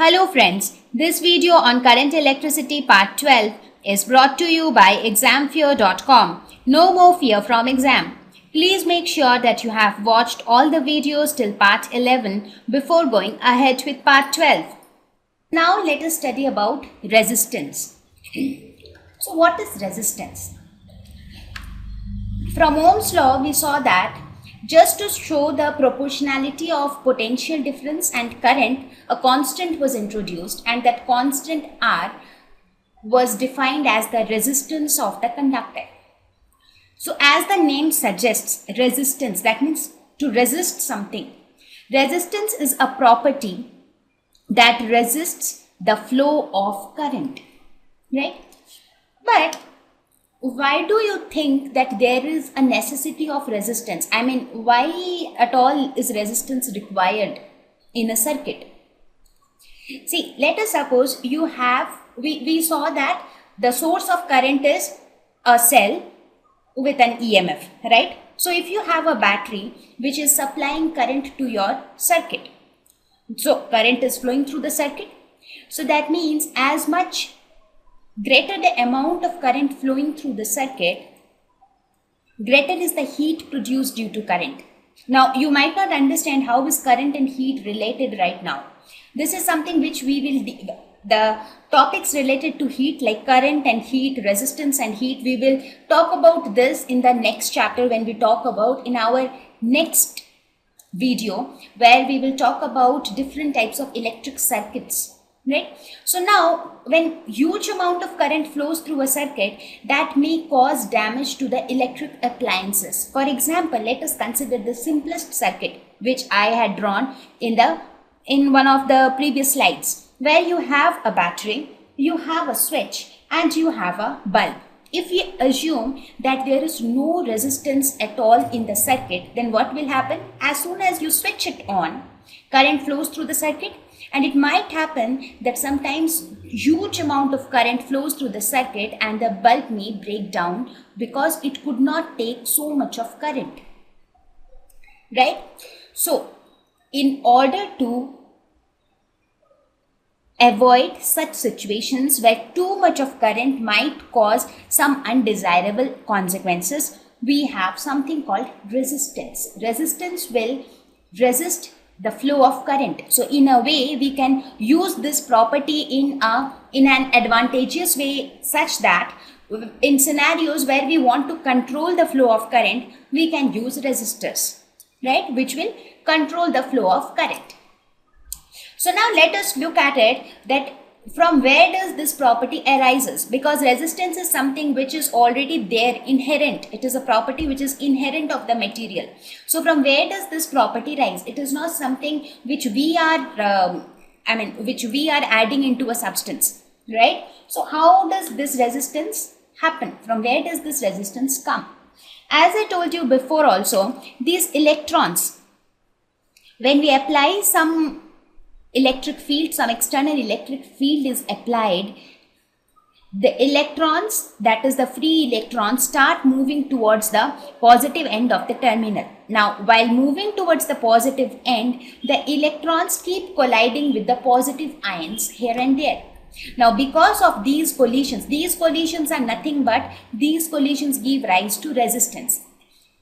Hello friends, this video on current electricity part 12 is brought to you by examfear.com. No more fear from exam. Please make sure that you have watched all the videos till part 11 before going ahead with part 12. Now let us study about resistance. So what is resistance? From Ohm's law we saw that just to show the proportionality of potential difference and current, a constant was introduced, and that constant R was defined as the resistance of the conductor. So as the name suggests, resistance, that means to resist something. Resistance is a property that resists the flow of current, right? But why do you think that there is a necessity of resistance? I mean, why at all is resistance required in a circuit? See, let us suppose you have, we saw that the source of current is a cell with an EMF, right? So if you have a battery which is supplying current to your circuit, so current is flowing through the circuit. So that means as much greater the amount of current flowing through the circuit, greater is the heat produced due to current. Now, you might not understand how is current and heat related right now. This is something which we will, the topics related to heat like current and heat, resistance and heat, we will talk about this in the next chapter when we talk about in our next video where we will talk about different types of electric circuits. Right? So now when huge amount of current flows through a circuit, that may cause damage to the electric appliances. For example, let us consider the simplest circuit which I had drawn in one of the previous slides, where you have a battery, you have a switch and you have a bulb. If we assume that there is no resistance at all in the circuit, then what will happen? As soon as you switch it on, current flows through the circuit. And it might happen that sometimes huge amount of current flows through the circuit and the bulb may break down because it could not take so much of current, right? So in order to avoid such situations where too much of current might cause some undesirable consequences, we have something called resistance. Resistance will resist the flow of current. So in a way we can use this property in an advantageous way, such that in scenarios where we want to control the flow of current, we can use resistors, right, which will control the flow of current. So now let us look at it, that from where does this property arises, because resistance is something which is already there, inherent. It is a property which is inherent of the material. So from where does this property rise? It is not something which we are which we are adding into a substance, right? So how does this resistance happen? From where does this resistance come? As I told you before also, these electrons, when we apply some electric field, some external electric field is applied, the electrons, that is the free electrons, start moving towards the positive end of the terminal. Now, while moving towards the positive end, the electrons keep colliding with the positive ions here and there. Now, because of these collisions are nothing but these collisions give rise to resistance.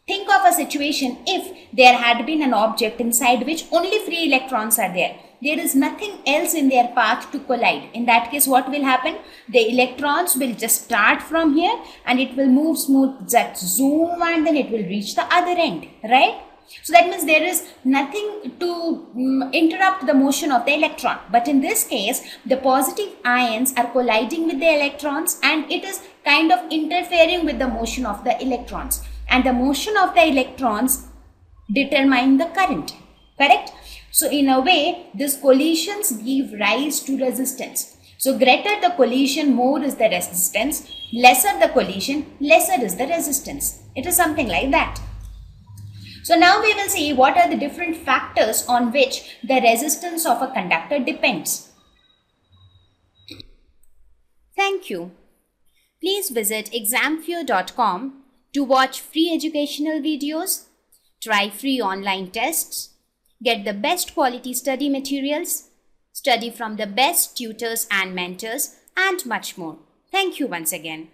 Think of a situation if there had been an object inside which only free electrons are there. There is nothing else in their path to collide. In that case, what will happen? The electrons will just start from here and it will move smooth, just zoom, and then it will reach the other end, right? So that means there is nothing to interrupt the motion of the electron. But in this case, the positive ions are colliding with the electrons and it is kind of interfering with the motion of the electrons. And the motion of the electrons determine the current, correct? So in a way, these collisions give rise to resistance. So greater the collision, more is the resistance. Lesser the collision, lesser is the resistance. It is something like that. So now we will see what are the different factors on which the resistance of a conductor depends. Thank you. Please visit examfear.com to watch free educational videos, try free online tests, get the best quality study materials, study from the best tutors and mentors, and much more. Thank you once again.